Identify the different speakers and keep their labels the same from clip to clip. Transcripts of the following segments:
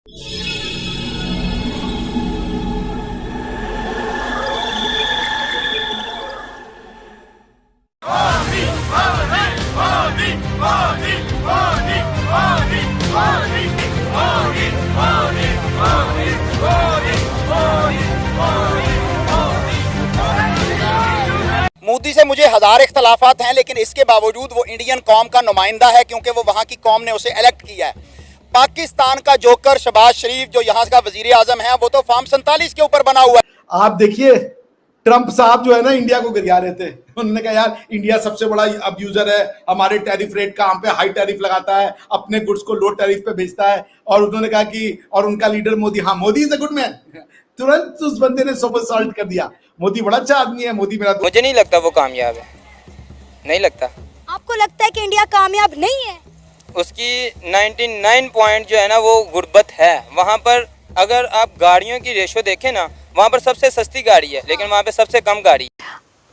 Speaker 1: मोदी से मुझे हजार इख्तलाफात हैं, लेकिन इसके बावजूद वो इंडियन कौम का नुमाइंदा है, क्योंकि वो वहाँ की कौम ने उसे इलेक्ट किया है। पाकिस्तान का जोकर शहबाज शरीफ जो यहाँ का वजीर आजम है, वो तो फॉर्म 47 के ऊपर बना हुआ है।
Speaker 2: आप देखिए ट्रंप साहब जो है ना इंडिया को गिरा रहे थे। उन्होंने कहा यार इंडिया सबसे बड़ा अब्यूजर है, हमारे टैरिफ रेट का हम पे हाई टैरिफ लगाता है, अपने गुड्स को लो टैरिफ पे भेजता है। और उन्होंने कहा कि और उनका लीडर मोदी, हाँ Modi is a good man. तुरंत उस बंदे ने सोमरसॉल्ट कर दिया, मोदी बड़ा अच्छा आदमी है, मोदी मेरा।
Speaker 3: मुझे नहीं लगता वो कामयाब है, नहीं लगता।
Speaker 4: आपको लगता है कि इंडिया कामयाब नहीं है?
Speaker 3: उसकी 99 पॉइंट जो है ना वो गुर्बत है। वहाँ पर अगर आप गाड़ियों की रेशो देखें ना, वहाँ पर सबसे सस्ती गाड़ी है, लेकिन वहाँ पे सबसे कम गाड़ी है।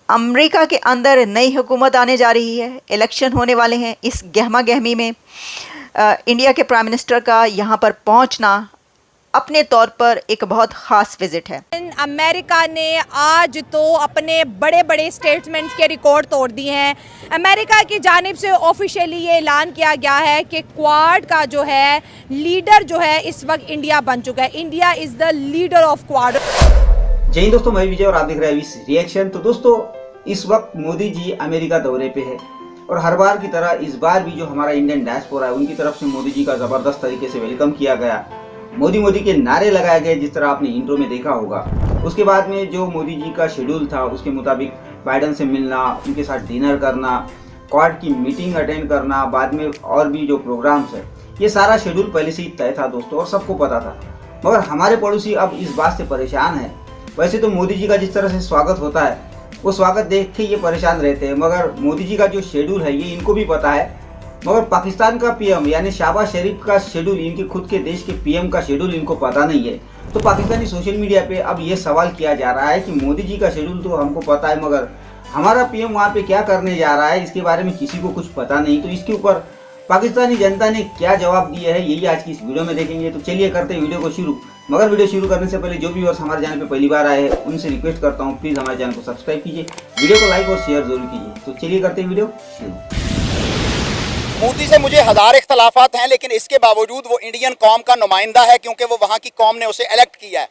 Speaker 5: अमेरिका के अंदर नई हुकूमत आने जा रही है, इलेक्शन होने वाले हैं। इस गहमा गहमी में इंडिया के प्राइम मिनिस्टर का यहाँ पर पहुँचना अपने तौर पर एक बहुत ख़ास विजिट है।
Speaker 6: अमेरिका ने आज तो अपने बड़े बड़े स्टेटमेंट्स के रिकॉर्ड तोड़ दिए हैं। अमेरिका की जानिब से ऑफिशियली ये ऐलान किया गया है कि क्वाड का जो है लीडर जो है इस वक्त इंडिया बन चुका है। India is the leader of quad.
Speaker 7: जय हिंद दोस्तों, मैं विजय और आप देख रहे हैं इस रिएक्शन। तो दोस्तों इस वक्त मोदी जी अमेरिका दौरे पे है और हर बार की तरह इस बार भी जो हमारा इंडियन डायस्पोरा है उनकी तरफ से मोदी जी का ज़बरदस्त तरीके से वेलकम किया गया। मोदी मोदी के नारे लगाए गए, जिस तरह आपने इंट्रो में देखा होगा। उसके बाद में जो मोदी जी का शेड्यूल था उसके मुताबिक बाइडन से मिलना, उनके साथ डिनर करना, क्वाड की मीटिंग अटेंड करना, बाद में और भी जो प्रोग्राम्स है, ये सारा शेड्यूल पहले से ही तय था दोस्तों और सबको पता था। मगर हमारे पड़ोसी अब इस बात से परेशान है। वैसे तो मोदी जी का जिस तरह से स्वागत होता है वो स्वागत देख के ये परेशान रहते हैं, मगर मोदी जी का जो शेड्यूल है ये इनको भी पता है। मगर पाकिस्तान का पीएम यानी शहबाज शरीफ का शेड्यूल, इनके खुद के देश के पीएम का शेड्यूल इनको पता नहीं है। तो पाकिस्तानी सोशल मीडिया पे अब ये सवाल किया जा रहा है कि मोदी जी का शेड्यूल तो हमको पता है, मगर हमारा पीएम वहाँ पे क्या करने जा रहा है इसके बारे में किसी को कुछ पता नहीं। तो इसके ऊपर पाकिस्तानी जनता ने क्या जवाब दिया है यही आज की इस वीडियो में देखेंगे। तो चलिए करते हैं वीडियो को शुरू। मगर वीडियो शुरू करने से पहले जो भी व्यूअर्स हमारे चैनल पे पहली बार आए हैं उनसे रिक्वेस्ट करता हूँ प्लीज़ हमारे चैनल को सब्सक्राइब कीजिए, वीडियो को लाइक और शेयर जरूर कीजिए। तो चलिए करते हैं वीडियो शुरू।
Speaker 1: मोदी से मुझे हजार इख्तलाफात हैं, लेकिन इसके बावजूद वो इंडियन कौम का नुमाइंदा है, क्योंकि वो वहाँ की कौम ने उसे इलेक्ट किया है।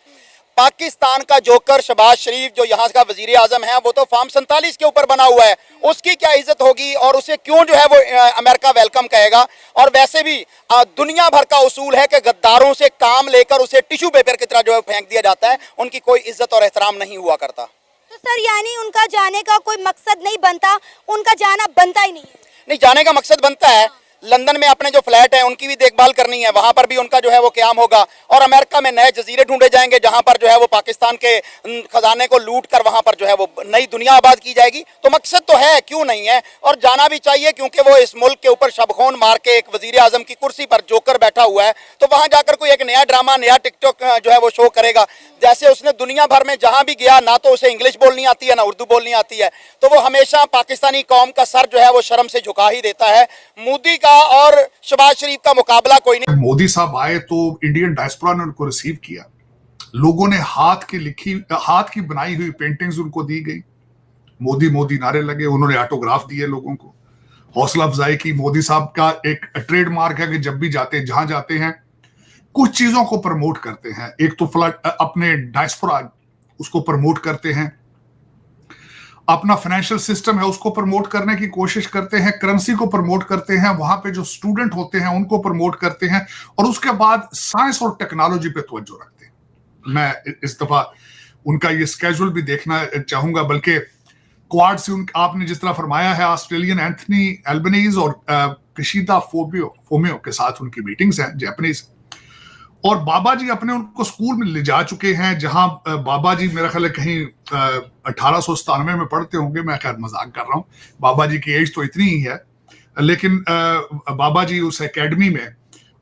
Speaker 1: पाकिस्तान का जोकर शहबाज शरीफ जो यहाँ का वजीर आजम है, वो तो फॉर्म 47 के ऊपर बना हुआ है। उसकी क्या इज्जत होगी और उसे क्यों जो है वो अमेरिका वेलकम कहेगा। और वैसे भी दुनिया भर का उसूल है कि गद्दारों से काम लेकर उसे टिश्यू पेपर की तरह जो है फेंक दिया जाता है, उनकी कोई इज्जत और एहतराम नहीं हुआ करता।
Speaker 4: तो सर यानी उनका जाने का कोई मकसद नहीं बनता, उनका जाना बनता ही नहीं है?
Speaker 1: नहीं, जाने का मकसद बनता है। लंदन में अपने जो फ्लैट हैं उनकी भी देखभाल करनी है, वहां पर भी उनका जो है वो क़याम होगा। और अमेरिका में नए जजीरे ढूंढे जाएंगे जहां पर जो है वो पाकिस्तान के खजाने को लूट कर वहां पर जो है वो नई दुनिया आबाद की जाएगी। तो मकसद तो है, क्यों नहीं है, और जाना भी चाहिए, क्योंकि वो इस मुल्क के ऊपर शबखोन मार के एक वजीर आजम की कुर्सी पर जोकर बैठा हुआ है। तो वहां जाकर कोई एक नया ड्रामा, नया टिकटॉक जो है वो शो करेगा। जैसे उसने दुनिया भर में जहां भी गया, ना तो उसे इंग्लिश बोलनी आती है ना उर्दू बोलनी आती है, तो वो हमेशा पाकिस्तानी कौम का सर जो है वो शर्म से झुका ही देता है। मोदी का और शहबाज शरीफ का मुकाबला कोई नहीं।
Speaker 8: मोदी साहब आए तो इंडियन डायस्पोरा ने उनको रिसीव किया, लोगों ने हाथ की बनाई हुई पेंटिंग्स उनको दी गई, मोदी मोदी नारे लगे, उन्होंने ऑटोग्राफ दिए, लोगों को हौसला अफजाई की। मोदी साहब का एक ट्रेडमार्क है कि जब भी जहां जाते हैं कुछ चीजों को प्रमोट करते हैं। एक तो अपने डायस्पोरा उसको प्रमोट करते हैं, अपना फाइनेंशियल सिस्टम है उसको प्रमोट करने की कोशिश करते हैं, करेंसी को प्रमोट करते हैं, वहां पे जो स्टूडेंट होते हैं उनको प्रमोट करते हैं, और उसके बाद साइंस और टेक्नोलॉजी पे तवज्जो रखते हैं। मैं इस दफा उनका ये स्केड्यूल भी देखना चाहूंगा, बल्कि क्वाड से आपने जिस तरह फरमाया है, ऑस्ट्रेलियन एंथनी एल्बनीज और किशिदा फोमियो के साथ उनकी मीटिंग्स हैं, जापानीज। और बाबा जी अपने उनको स्कूल में ले जा चुके हैं, जहां बाबा जी मेरा ख्याल है कहीं 1897 में पढ़ते होंगे, मैं खैर मजाक कर रहा हूं, बाबा जी की एज तो इतनी ही है, लेकिन बाबा जी उस एकेडमी में,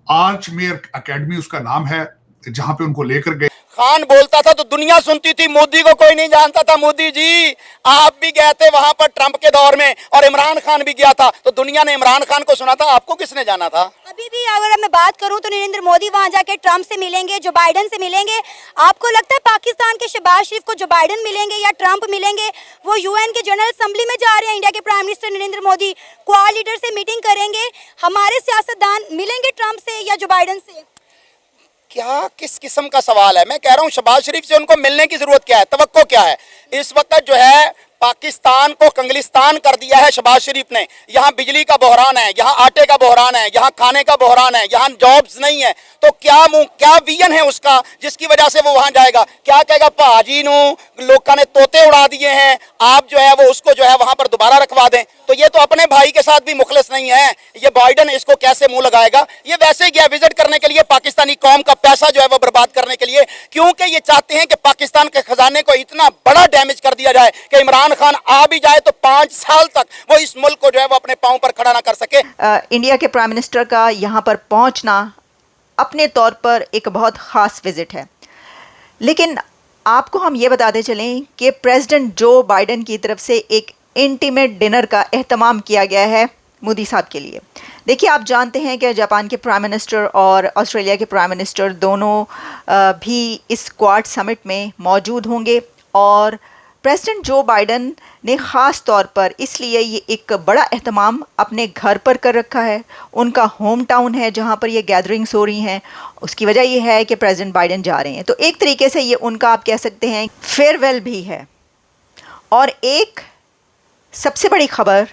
Speaker 8: आर्च मेयर एकेडमी उसका नाम है, जहां पे उनको लेकर गए।
Speaker 1: खान बोलता था तो दुनिया सुनती थी, मोदी को कोई नहीं जानता था। मोदी जी आप भी गए थे वहां पर ट्रंप के दौर में, और इमरान खान भी गया था, तो दुनिया ने इमरान खान को सुना था, आपको किसने जाना था?
Speaker 4: अभी भी अगर मैं बात करूं तो नरेंद्र मोदी वहां जाके ट्रंप से मिलेंगे, जो बाइडेन से मिलेंगे। आपको लगता है पाकिस्तान के शहबाज शरीफ को जो बाइडेन मिलेंगे या ट्रंप मिलेंगे? वो यूएन के जनरल असेंबली में जा रहे हैं, इंडिया के prime minister Narendra Modi quad leader से मीटिंग करेंगे। हमारे सियासतदान मिलेंगे ट्रंप से या जो बाइडेन से?
Speaker 1: क्या किस किस्म का सवाल है? मैं कह रहा हूं शहबाज शरीफ से उनको मिलने की जरूरत क्या है, तवक्को क्या है? इस वक्त जो है पाकिस्तान को कंगलिस्तान कर दिया है शहबाज शरीफ ने। यहाँ बिजली का बहरान है, यहाँ आटे का बहरान है, यहाँ खाने का बहरान है, यहाँ जॉब्स नहीं है। तो क्या विजन है उसका जिसकी वजह से वो वहां जाएगा? क्या कहेगा, भाजी नु लोगों ने तोते उड़ा दिए हैं, आप जो है वो उसको जो है वहां पर दोबारा रखवा दें? तो ये तो अपने भाई के साथ भी मुखलिस नहीं है। ये बाइडेन इसको कैसे मुंह लगाएगा? ये वैसे गया विजिट करने के लिए, पाकिस्तानी कौम का पैसा जो है वो बर्बाद करने के लिए, क्योंकि ये चाहते हैं कि पाकिस्तान के खजाने को इतना बड़ा डैमेज कर दिया जाए कि इमरान खान आ भी जाए तो 5 साल तक वो इस मुल्क को जो है वो अपने पांव पर खड़ा ना कर सके।
Speaker 5: इंडिया के प्राइम मिनिस्टर का यहाँ पर पहुँचना अपने तौर पर एक बहुत ख़ास विज़िट है, लेकिन आपको हम ये बताते चलें कि प्रेसिडेंट जो बाइडेन की तरफ से एक इंटीमेट डिनर का एहतमाम किया गया है मोदी साहब के लिए। देखिए, आप जानते हैं कि जापान के प्राइम मिनिस्टर और ऑस्ट्रेलिया के प्राइम मिनिस्टर दोनों भी इस क्वाड समिट में मौजूद होंगे, और प्रेसिडेंट जो बाइडेन ने ख़ास तौर पर इसलिए ये एक बड़ा एहतमाम अपने घर पर कर रखा है। उनका होम टाउन है जहाँ पर ये गैदरिंग्स हो रही हैं। उसकी वजह ये है कि प्रेसिडेंट बाइडेन जा रहे हैं, तो एक तरीके से ये उनका आप कह सकते हैं फेयरवेल भी है। और एक सबसे बड़ी खबर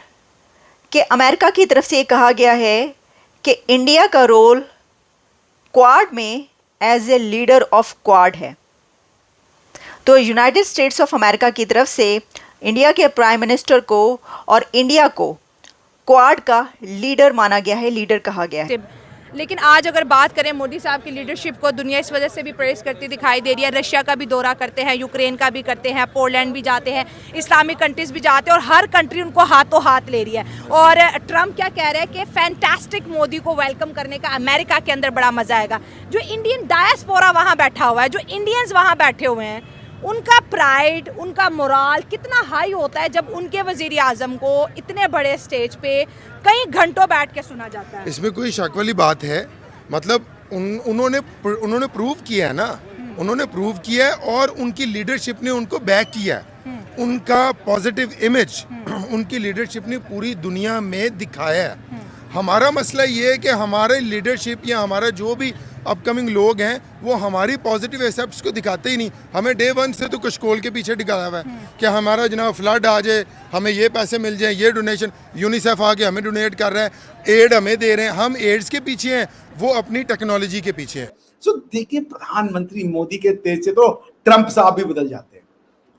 Speaker 5: कि अमेरिका की तरफ से ये कहा गया है कि इंडिया का रोल क्वाड में as a leader of Quad है। तो यूनाइटेड स्टेट्स ऑफ अमेरिका की तरफ से इंडिया के प्राइम मिनिस्टर को और इंडिया को क्वाड का लीडर माना गया है, लीडर कहा गया है।
Speaker 6: लेकिन आज अगर बात करें मोदी साहब की लीडरशिप को, दुनिया इस वजह से भी प्रेस करती दिखाई दे रही है। रशिया का भी दौरा करते हैं, यूक्रेन का भी करते हैं, पोलैंड भी जाते हैं, इस्लामिक कंट्रीज़ भी जाते हैं, और हर कंट्री उनको हाथों हाथ ले रही है। और ट्रंप क्या कह रहे हैं कि फैंटास्टिक, मोदी को वेलकम करने का अमेरिका के अंदर बड़ा मज़ा आएगा। जो इंडियन डायस्पोरा वहाँ बैठा हुआ है, जो इंडियंस वहाँ बैठे हुए हैं, उनका प्राइड, उनका मोराल कितना हाई होता है जब उनके वज़ीर आज़म को इतने बड़े स्टेज पे कई घंटों बैठ के सुना जाता है।
Speaker 9: इसमें कोई शक वाली बात है, मतलब उन्होंने प्रूव किया है ना, उन्होंने प्रूव किया है, और उनकी लीडरशिप ने उनको बैक किया है। उनका पॉजिटिव इमेज उनकी लीडरशिप ने पूरी दुनिया में दिखाया है। हमारा मसला ये है कि हमारे लीडरशिप या हमारा जो भी अपकमिंग लोग हैं वो हमारी पॉजिटिव एसेप्ट्स को दिखाते ही नहीं। हमें डे 1 से तो कशकोल के पीछे दिखाया हुआ है कि हमारा जनाब फ्लड आ जाए, हमें ये पैसे मिल जाए, ये डोनेशन, यूनिसेफ आके हमें डोनेट कर रहा है, एड हमें दे रहे हैं। हम एड्स के पीछे हैं, वो अपनी टेक्नोलॉजी के पीछे हैं।
Speaker 2: सो देखिए, प्रधानमंत्री मोदी के तेज से तो ट्रंप साहब भी बदल जाते हैं,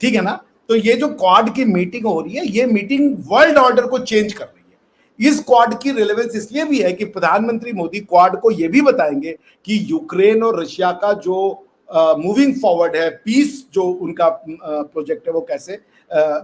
Speaker 2: ठीक है ना। तो ये जो क्वाड की मीटिंग हो रही है, ये मीटिंग वर्ल्ड ऑर्डर को चेंज कर रही है। इस क्वाड की रिलेवेंस इसलिए भी है कि प्रधानमंत्री मोदी क्वाड को यह भी बताएंगे कि यूक्रेन और रशिया का जो मूविंग फॉरवर्ड है, पीस जो उनका प्रोजेक्ट है, वो कैसे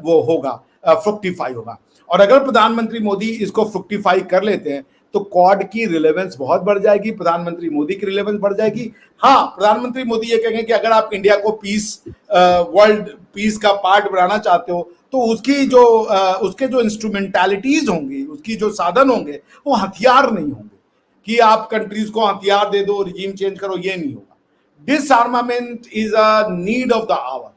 Speaker 2: वो होगा, फ्रुक्टिफाई होगा। और अगर प्रधानमंत्री मोदी इसको फ्रुक्टिफाई कर लेते हैं तो क्वाड की रिलेवेंस बहुत बढ़ जाएगी, प्रधानमंत्री मोदी की रिलेवेंस बढ़ जाएगी। हाँ, प्रधानमंत्री मोदी ये कहेंगे कि अगर आप इंडिया को पीस, वर्ल्ड पीस का पार्ट बनाना चाहते हो तो उसके जो इंस्ट्रूमेंटैलिटीज होंगी, उसकी जो साधन होंगे, वो हथियार नहीं होंगे कि आप कंट्रीज को हथियार दे दो, रिजीम चेंज करो, ये नहीं होगा। Disarmament is a need of the hour.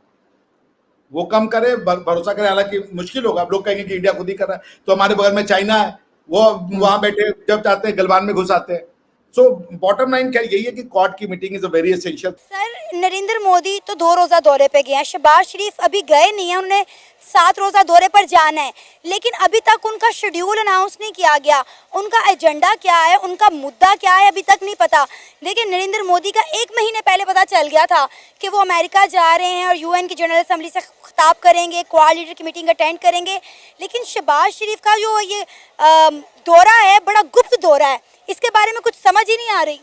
Speaker 2: वो कम करे, भरोसा करे, हालांकि मुश्किल होगा। लोग कहेंगे कि इंडिया खुद ही कर रहा है, तो हमारे बगल में चाइना है, वो वहां बैठे जब चाहते हैं गलवान में घुस आते हैं। सो बॉटम लाइन क्या यही है कि क्वाड की meeting is a very essential.
Speaker 4: Sir, Narendra Modi तो 2 रोज़ा दौरे पे गए हैं, शहबाज शरीफ अभी गए नहीं है, उन्हें 7 रोज़ा दौरे पर जाना है, लेकिन अभी तक उनका शेड्यूल अनाउंस नहीं किया गया। उनका एजेंडा क्या है, उनका मुद्दा क्या है, अभी तक नहीं पता। देखिए, नरेंद्र मोदी का 1 महीने पहले पता चल गया था कि वो अमेरिका जा रहे हैं और यूएन की जनरल असेंबली से खिताब करेंगे, क्वाड लीडर की मीटिंग अटेंड करेंगे। लेकिन शहबाज शरीफ का जो ये दौरा है, बड़ा गुप्त दौरा है, इसके बारे में कुछ समझ ही नहीं आ रही।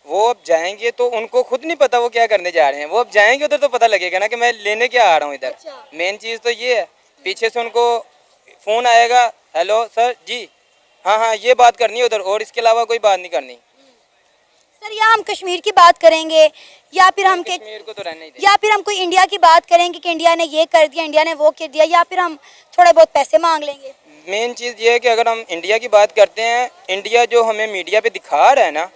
Speaker 3: वो अब जाएंगे तो उनको खुद नहीं पता वो क्या करने जा रहे हैं। वो अब जाएंगे उधर तो पता लगेगा ना कि मैं लेने क्या आ रहा हूँ इधर। मेन चीज़ तो ये है, पीछे से उनको फ़ोन आएगा, हेलो सर जी, हाँ ये बात करनी है उधर, और इसके अलावा कोई बात नहीं करनी।
Speaker 4: सर या हम कश्मीर की बात करेंगे या फिर हम
Speaker 3: कश्मीर को तो रहने ही दें।
Speaker 4: या फिर हम कोई इंडिया की बात करेंगे कि इंडिया ने ये कर दिया, इंडिया ने वो कर दिया, या फिर हम थोड़े बहुत पैसे मांग लेंगे?
Speaker 3: मेन चीज़ ये है कि अगर हम इंडिया की बात करते हैं, इंडिया जो हमें मीडिया पे दिखा रहा है ना,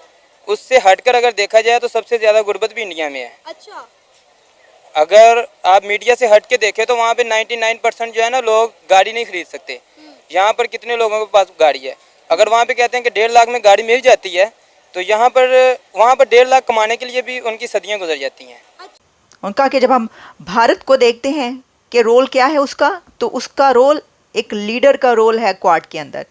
Speaker 3: उससे हटकर अगर देखा जाए तो सबसे ज़्यादा गुर्बत भी इंडिया में है।
Speaker 4: अच्छा,
Speaker 3: अगर आप मीडिया से हट के देखें तो वहाँ पे 99% जो है ना लोग गाड़ी नहीं खरीद सकते। यहाँ पर कितने लोगों के पास गाड़ी है? अगर वहाँ पे कहते हैं कि 1.5 लाख में गाड़ी मिल जाती है, तो वहाँ पर 1.5 लाख कमाने के लिए भी उनकी सदियाँ गुजर जाती हैं।
Speaker 5: उनका कि जब हम भारत को देखते हैं कि रोल क्या है उसका, तो उसका रोल एक लीडर का रोल है क्वाड के अंदर।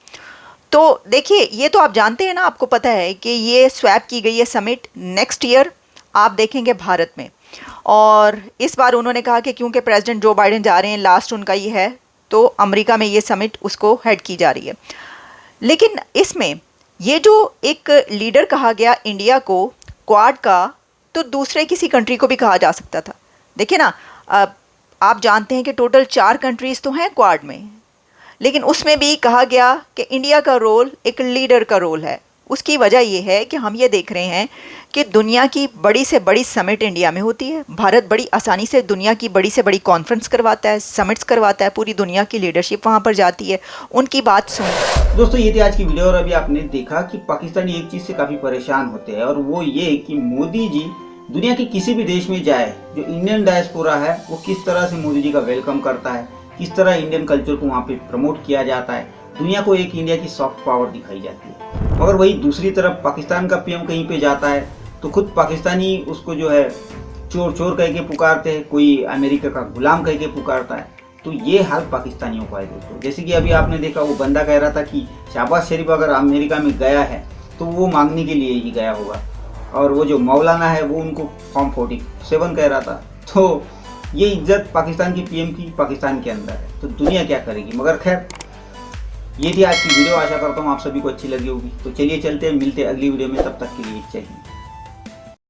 Speaker 5: तो देखिए, ये तो आप जानते हैं ना, आपको पता है कि ये स्वैप की गई है समिट नेक्स्ट ईयर आप देखेंगे भारत में। और इस बार उन्होंने कहा कि क्योंकि प्रेसिडेंट जो बाइडेन जा रहे हैं, लास्ट उनका ये है, तो अमेरिका में ये समिट उसको हेड की जा रही है। लेकिन इसमें ये जो एक लीडर कहा गया इंडिया को क्वाड का, तो दूसरे किसी कंट्री को भी कहा जा सकता था। देखिए ना, आप जानते हैं कि टोटल 4 कंट्रीज़ तो हैं क्वाड में, लेकिन उसमें भी कहा गया कि इंडिया का रोल एक लीडर का रोल है। उसकी वजह यह है कि हम ये देख रहे हैं कि दुनिया की बड़ी से बड़ी समिट इंडिया में होती है। भारत बड़ी आसानी से दुनिया की बड़ी से बड़ी कॉन्फ्रेंस करवाता है, समिट्स करवाता है, पूरी दुनिया की लीडरशिप वहाँ पर जाती है। उनकी बात सुन।
Speaker 7: दोस्तों, ये थी आज की वीडियो और अभी आपने देखा कि पाकिस्तानी एक चीज़ से काफ़ी परेशान होते हैं, और वो ये कि मोदी जी दुनिया के किसी भी देश में जाए, जो इंडियन डायस्पोरा है वो किस तरह से मोदी जी का वेलकम करता है, किस तरह इंडियन कल्चर को वहाँ पे प्रमोट किया जाता है, दुनिया को एक इंडिया की सॉफ्ट पावर दिखाई जाती है। मगर वही दूसरी तरफ पाकिस्तान का पीएम कहीं पे जाता है तो खुद पाकिस्तानी उसको जो है चोर चोर कह के पुकारते हैं, कोई अमेरिका का गुलाम कह के पुकारता है। तो ये हाल पाकिस्तानियों का है दोस्तों। जैसे कि अभी आपने देखा, वो बंदा कह रहा था कि शहबाज शरीफ अगर अमेरिका में गया है तो वो मांगने के लिए ही गया होगा, और वो जो मौलाना है वो उनको फॉर्म 47 कह रहा था। तो ये इज्जत पाकिस्तान की पीएम की पाकिस्तान के अंदर है, तो दुनिया क्या करेगी। मगर खैर, ये थी आज की वीडियो। आशा करता हूँ आप सभी को अच्छी लगी होगी। तो चलिए चलते हैं, मिलते हैं अगली वीडियो में, तब तक के लिए चाहिए।